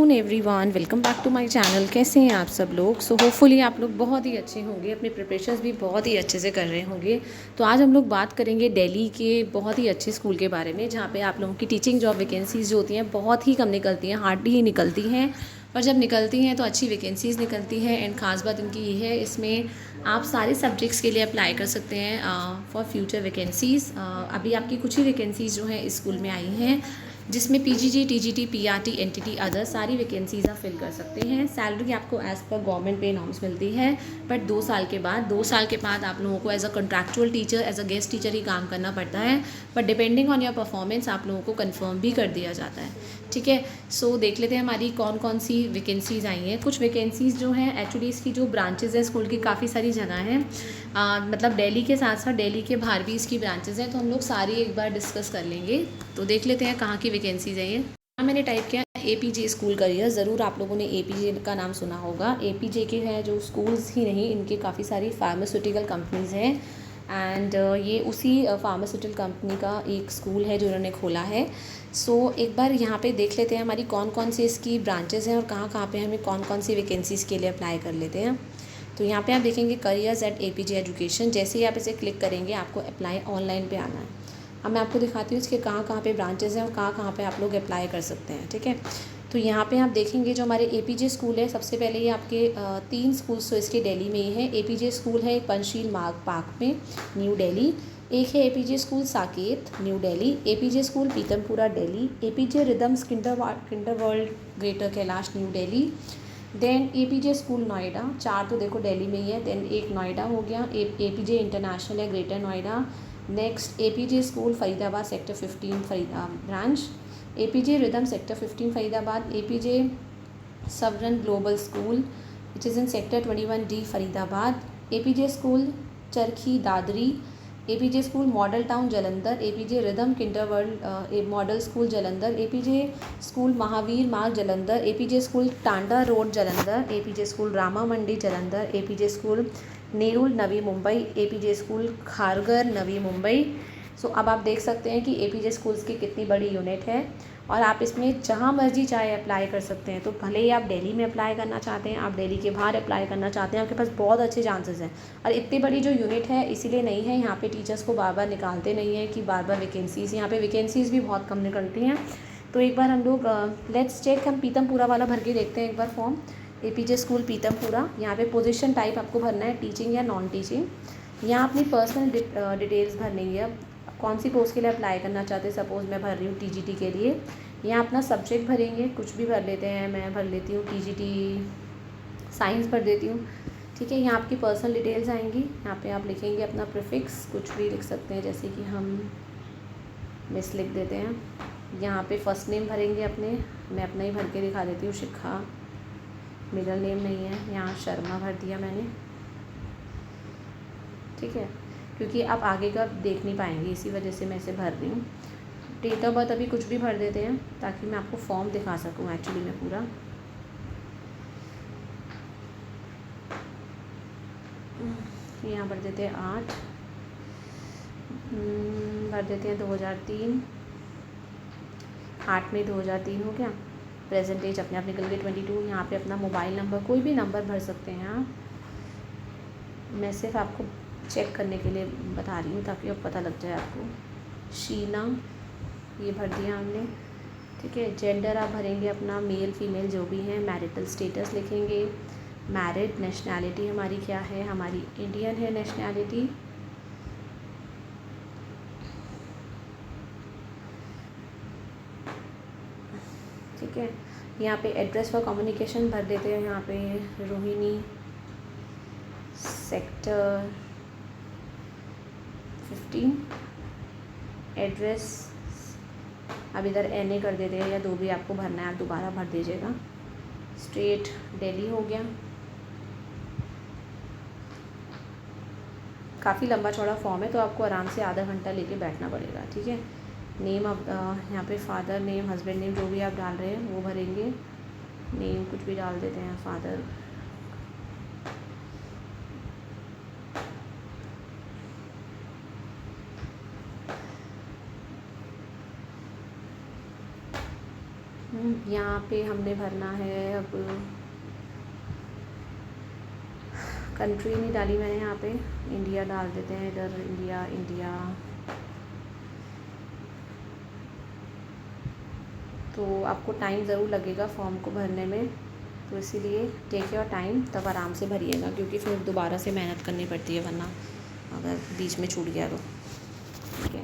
Afternoon everyone, welcome back to my channel. कैसे हैं आप सब लोग? सो होपफुली आप लोग बहुत ही अच्छे होंगे, अपने प्रिपरेशंस भी बहुत ही अच्छे से कर रहे होंगे। तो आज हम लोग बात करेंगे दिल्ली के बहुत ही अच्छे स्कूल के बारे में, जहाँ पे आप लोगों की टीचिंग जॉब वैकेंसीज़ जो होती हैं बहुत ही कम निकलती हैं, हार्डली ही निकलती हैं। पर जब निकलती हैं तो अच्छी वैकेंसीज़ निकलती हैं। एंड ख़ास बात इनकी ये है, इसमें आप सारे सब्जेक्ट्स के लिए अप्लाई कर सकते हैं फॉर फ्यूचर वैकेंसीज़। अभी आपकी कुछ ही वैकेंसीज़ जो हैं इस स्कूल में आई हैं, जिसमें PGT, TGT, PRT, NTT, other सारी वैकेंसीज आप फिल कर सकते हैं। सैलरी आपको एज़ पर गवर्नमेंट पे नॉर्म्स मिलती है, बट 2 साल के बाद आप लोगों को as a contractual teacher, as a guest teacher ही काम करना पड़ता है। But depending on your performance आप लोगों को कंफर्म भी कर दिया जाता है। ठीक है, सो देख लेते हैं हमारी कौन कौन सी वैकेंसीज़ आई हैं। कुछ वैकेंसीज़ जो हैं एक्चुअली इसकी जो ब्रांचेज़ हैं स्कूल की काफ़ी सारी जगह हैं, मतलब दिल्ली के साथ साथ दिल्ली के बाहर भी इसकी ब्रांचेज़ हैं, तो हम लोग सारी एक बार डिस्कस कर लेंगे। तो देख लेते हैं कहाँ की वैकेंसीज़ हैं ये। मैंने टाइप किया एपीजे स्कूल करियर। ज़रूर आप लोगों ने एपीजे का नाम सुना होगा। एपीजे के हैं जो स्कूल्स ही नहीं, इनके काफ़ी सारी फार्मास्यूटिकल कंपनीज़ हैं। एंड ये उसी फार्मास्यूटिकल कंपनी का एक स्कूल है जो इन्होंने खोला है। सो एक बार यहाँ पे देख लेते हैं हमारी कौन कौन सी इसकी ब्रांचेज़ हैं और कहाँ कहाँ पे हमें कौन कौन सी वैकेंसीज़ के लिए अप्लाई कर लेते हैं। तो यहाँ पे आप देखेंगे करियर्स एट एपीजे एजुकेशन। जैसे ही आप इसे क्लिक करेंगे आपको अप्लाई ऑनलाइन पे आना है। अब मैं आपको दिखाती हूँ इसके कहाँ कहाँ पे ब्रांचेज़ हैं और कहाँ कहाँ पे आप लोग अप्लाई कर सकते हैं। ठीक है, तो यहाँ पे आप देखेंगे जो हमारे एपीजे स्कूल है, सबसे पहले ये आपके 3 स्कूल्स तो इसके दिल्ली में ही है। एपीजे स्कूल है एक पंचशील मार्ग पार्क में, न्यू दिल्ली। एक है APJ school Saket, New Delhi. APJ school Pitampura, Delhi. APJ rhythms kinder world, greater Kailash, New Delhi. Then APJ school Noida, 4 तो देखो दिल्ली में ही है। देन एक नोएडा हो गया, एपीजे इंटरनेशनल है, greater Noida. Next APJ school Faridabad, sector 15 Faridabad branch. APJ rhythm, sector 15 Faridabad. APJ Svran global school which is in sector 21D Faridabad. APJ school Charkhi Dadri. APJ school model town Jalandhar. APJ rhythm kinder world model school Jalandhar. APJ school Mahavir Marg Jalandhar. APJ school Tanda road Jalandhar. APJ school Rama Mandi Jalandhar. APJ school Nerul Navi Mumbai. APJ school Kharghar Navi Mumbai. सो अब आप देख सकते हैं कि APJ schools की कितनी बड़ी unit है और आप इसमें जहाँ मर्जी चाहे अप्लाई कर सकते हैं। तो भले ही आप दिल्ली में अप्लाई करना चाहते हैं, आप दिल्ली के बाहर अप्लाई करना चाहते हैं, आपके पास बहुत अच्छे चांसेस हैं। और इतनी बड़ी जो यूनिट है इसीलिए नहीं है, यहाँ पे टीचर्स को बार बार निकालते नहीं हैं कि बार बार वैकेंसीज़, यहाँ पे वैकेंसीज़ भी बहुत कम निकलती हैं। तो एक बार हम लोग लेट्स चेक, हम पीतमपुरा वाला भर के देखते हैं एक बार फॉर्म। एपीजे स्कूल पीतमपुरा, यहाँ पे पोजीशन टाइप आपको भरना है टीचिंग या नॉन टीचिंग। यहाँ अपनी पर्सनल डिटेल्स भरनी है। अब कौन सी पोस्ट के लिए अप्लाई करना चाहते हैं, सपोज़ मैं भर रही हूँ टीजीटी के लिए। यहाँ अपना सब्जेक्ट भरेंगे, कुछ भी भर लेते हैं, मैं भर लेती हूँ टीजीटी साइंस भर देती हूँ। ठीक है, यहाँ आपकी पर्सनल डिटेल्स आएंगी। यहाँ पे आप लिखेंगे अपना प्रीफिक्स, कुछ भी लिख सकते हैं, जैसे कि हम मिस लिख देते हैं। यहाँ पे फर्स्ट नेम भरेंगे अपने, मैं अपना ही भर के दिखा देती हूँ, शिखा। मिडल नेम नहीं है, यहाँ शर्मा भर दिया मैंने। ठीक है, क्योंकि आप आगे का देख नहीं पाएंगे इसी वजह से मैं इसे भर रही हूँ। डेट ऑफ बर्थ अभी कुछ भी भर देते हैं ताकि मैं आपको फॉर्म दिखा सकूँ एक्चुअली में पूरा। यहाँ भर देते हैं 8, भर देते हैं 2003, 8 में 2003 हो गया। प्रेजेंट एज अपने आप निकल गए 22। यहाँ पे अपना मोबाइल नंबर, कोई भी नंबर भर सकते हैं आप। मैं सिर्फ आपको चेक करने के लिए बता रही हूँ ताकि अब पता लग जाए आपको। शीना, ये भर दिया हमने। ठीक है, जेंडर आप भरेंगे अपना मेल फीमेल जो भी हैं। मैरिटल स्टेटस लिखेंगे, मैरिड। नेशनैलिटी हमारी क्या है, हमारी इंडियन है नेशनैलिटी। ठीक है, यहाँ पे एड्रेस फॉर कम्युनिकेशन भर देते हैं। यहाँ पे रोहिणी, सेक्टर 15। एड्रेस अब इधर NA कर देते हैं, या 2 भी आपको भरना है, आप दोबारा भर दीजिएगा। स्टेट दिल्ली हो गया। काफ़ी लंबा चौड़ा फॉर्म है तो आपको आराम से आधा घंटा लेके बैठना पड़ेगा। ठीक है, नेम अब यहाँ पे फादर नेम, हस्बैंड नेम जो भी आप डाल रहे हैं वो भरेंगे। नेम कुछ भी डाल देते हैं, फादर। यहाँ पे हमने भरना है अब, कंट्री नहीं डाली मैंने यहाँ पे, इंडिया डाल देते हैं इधर, इंडिया इंडिया। तो आपको टाइम ज़रूर लगेगा फॉर्म को भरने में, तो इसीलिए टेक योर टाइम, तब आराम से भरिएगा, क्योंकि फिर दोबारा से मेहनत करनी पड़ती है वरना अगर बीच में छूट गया तो। ठीक है,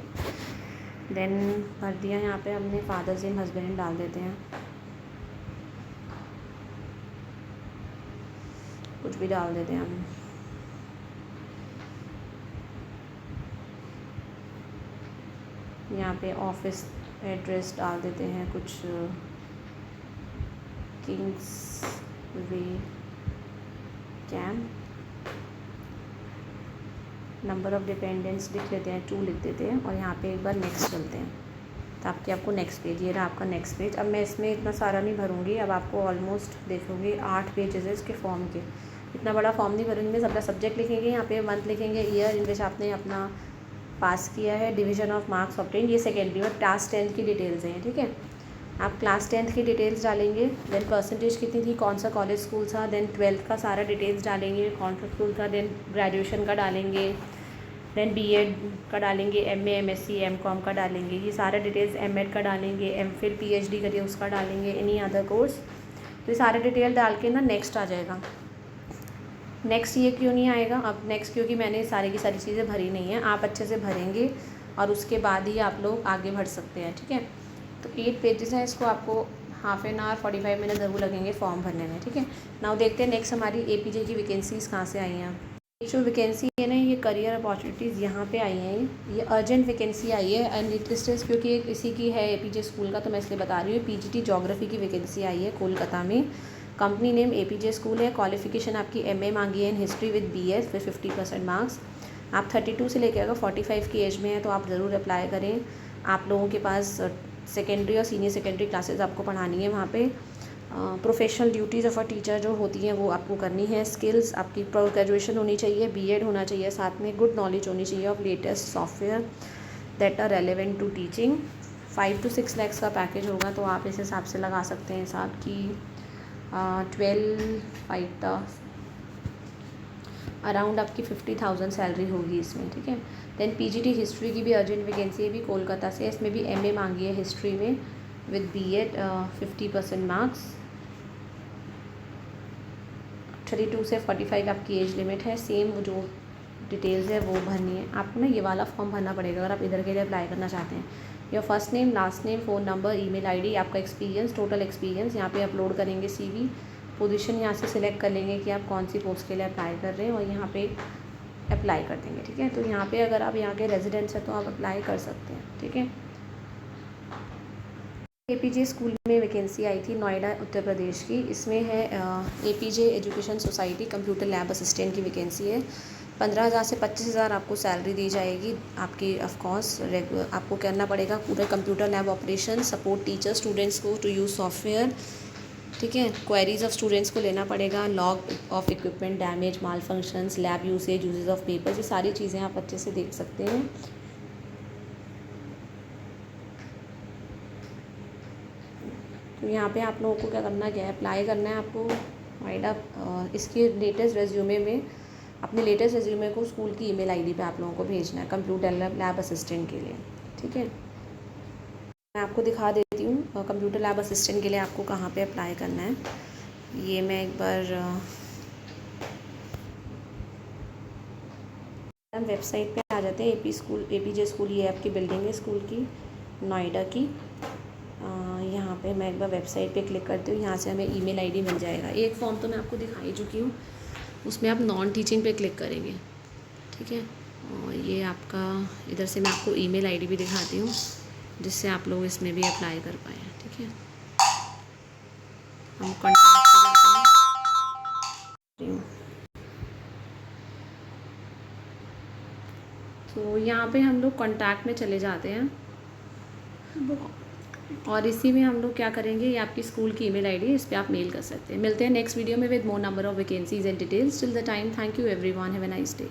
देन भर दिया यहाँ पे हमने, फादर्स नेम हस्बैंड डाल देते हैं, कुछ भी डाल देते हैं हम। यहाँ पे ऑफिस एड्रेस डाल देते हैं कुछ, Kings way camp. Number of dependents लिख लेते हैं, 2 लिख देते हैं, और यहाँ पे एक बार नेक्स्ट चलते हैं, ताकि आपको नेक्स्ट पेज, ये रहा आपका नेक्स्ट पेज। अब मैं इसमें इतना सारा नहीं भरूँगी, अब आपको ऑलमोस्ट देखोगे 8 पेजेस है इसके फॉर्म के, इतना बड़ा फॉर्म नहीं भरूँगी। अपना सब्जेक्ट लिखेंगे, यहाँ पे मंथ लिखेंगे, ईयर इन विच आपने अपना पास किया है, डिवीज़न ऑफ मार्क्स ऑब्टेन, ये सेकेंडरी और क्लास 10th की डिटेल्स हैं। ठीक है, आप क्लास 10th की डिटेल्स डालेंगे, देन परसेंटेज कितनी थी, कौन सा कॉलेज स्कूल था, देन 12th का सारा डिटेल्स डालेंगे, कौन सा स्कूल था, देन ग्रेजुएशन का डालेंगे, देन बीएड का डालेंगे, एमए एमएससी एमकॉम का डालेंगे, ये सारा डिटेल्स, एमएड का डालेंगे, एमफिल पीएचडी करिए उसका डालेंगे, एनी अदर कोर्स। तो ये सारे डिटेल डाल के ना नेक्स्ट आ जाएगा। नेक्स्ट ये क्यों नहीं आएगा अब, नेक्स्ट क्योंकि मैंने सारी की सारी चीज़ें भरी नहीं हैं, आप अच्छे से भरेंगे और उसके बाद ही आप लोग आगे बढ़ सकते हैं। ठीक है, तो 8 पेजेस हैं, इसको आपको हाफ एन आवर 45 मिनट ज़रूर लगेंगे फॉर्म भरने में। ठीक है, नाउ देखते हैं नेक्स्ट हमारी एपीजे की वैकेंसीज़ कहाँ से आई हैं। ये जो वैकेंसी है ना, ये करियर अपॉर्चुनिटीज़ यहाँ पे आई हैं, ये अर्जेंट वैकेंसी आई है अनलिस्टेड, क्योंकि इसी की है एपीजे स्कूल का, तो मैं इसलिए बता रही हूँ। पीजीटी ज्योग्राफी की वैकेंसी आई है कोलकाता में, कंपनी नेम एपीजे स्कूल है, क्वालिफिकेशन आपकी एमए मांगी है इन हिस्ट्री विद बीएस, फिर 50% मार्क्स। आप 32 से लेकर अगर 45 की एज में है तो आप ज़रूर अप्लाई करें। आप लोगों के पास सेकेंडरी और सीनियर सेकेंडरी क्लासेस आपको पढ़ानी है वहाँ पे। Professional duties of a teacher जो होती हैं वो आपको करनी है। स्किल्स आपकी ग्रेजुएशन होनी चाहिए, बीएड होना चाहिए, साथ में गुड नॉलेज होनी चाहिए of latest software that are relevant to teaching. 5 to 6 lakhs का पैकेज होगा, तो आप इस हिसाब से लगा सकते हैं हिसाब की 12 अराउंड आपकी 50,000 सैलरी होगी इसमें। ठीक है, देन पीजीटी हिस्ट्री की भी अर्जेंट वैकेंसी है, भी कोलकाता से, इसमें भी एमए मांगी है हिस्ट्री में विद बीएड, 50% मार्क्स। 32 से 45 आपकी एज लिमिट है। सेम जो डिटेल्स है वो भरनी है आपको ना, ये वाला फॉर्म भरना पड़ेगा अगर आप इधर के लिए अप्लाई करना चाहते हैं। Your first name, last name, phone number, email ID, आपका एक्सपीरियंस, टोटल एक्सपीरियंस यहाँ पे अपलोड करेंगे। सीवी, पोजीशन यहाँ से सिलेक्ट कर लेंगे कि आप कौन सी पोस्ट के लिए अप्लाई कर रहे हैं, और यहाँ पे अप्लाई कर देंगे। ठीक है, तो यहाँ पे अगर आप यहाँ के रेजिडेंट्स हैं तो आप अप्लाई कर सकते हैं। ठीक है, एपीजे स्कूल में वैकेंसी आई थी नोएडा उत्तर प्रदेश की, इसमें है APJ education society computer lab assistant की वैकेंसी है। 15,000 से 25,000 आपको सैलरी दी जाएगी आपकी। ऑफकोर्स आपको करना पड़ेगा पूरे computer lab operation, support teacher students को टू यूज़ सॉफ्टवेयर। ठीक है, क्वेरीज ऑफ स्टूडेंट्स को लेना पड़ेगा, log of equipment damage, malfunctions, lab usages of papers, ये सारी चीज़ें आप अच्छे से देख सकते हैं। तो यहाँ पे आप लोगों को क्या करना, क्या अप्लाई करना है आपको नोएडा। इसके लेटेस्ट रेज्यूमे में, अपने लेटेस्ट रेज्यूमे को स्कूल की ईमेल आईडी पे आप लोगों को भेजना है कंप्यूटर लैब असिस्टेंट के लिए। ठीक है, मैं आपको दिखा देती हूँ कंप्यूटर लैब असिस्टेंट के लिए आपको कहाँ पे अप्लाई करना है। ये मैं एक बार वेबसाइट पे आ जाते हैं। एपीजे स्कूल, ये आपकी बिल्डिंग है स्कूल की नोएडा की। यहाँ पे मैं एक बार वेबसाइट पे क्लिक करती हूँ, यहाँ से हमें ईमेल आईडी मिल जाएगा। एक फॉर्म तो मैं आपको दिखा ही चुकी हूँ, उसमें आप नॉन टीचिंग पे क्लिक करेंगे। ठीक है, और ये आपका, इधर से मैं आपको ईमेल आईडी भी दिखाती हूँ जिससे आप लोग इसमें भी अप्लाई कर पाएँ। ठीक है, हम कॉन्टैक्ट पे जाते हैं। तो यहाँ पे हम लोग कॉन्टैक्ट में चले जाते हैं, और इसी में हम लोग क्या करेंगे, ये आपकी स्कूल की ईमेल आईडी, इस पर आप मेल कर सकते हैं। मिलते हैं नेक्स्ट वीडियो में with more number of vacancies and details. Till the time, thank you everyone, have a nice day.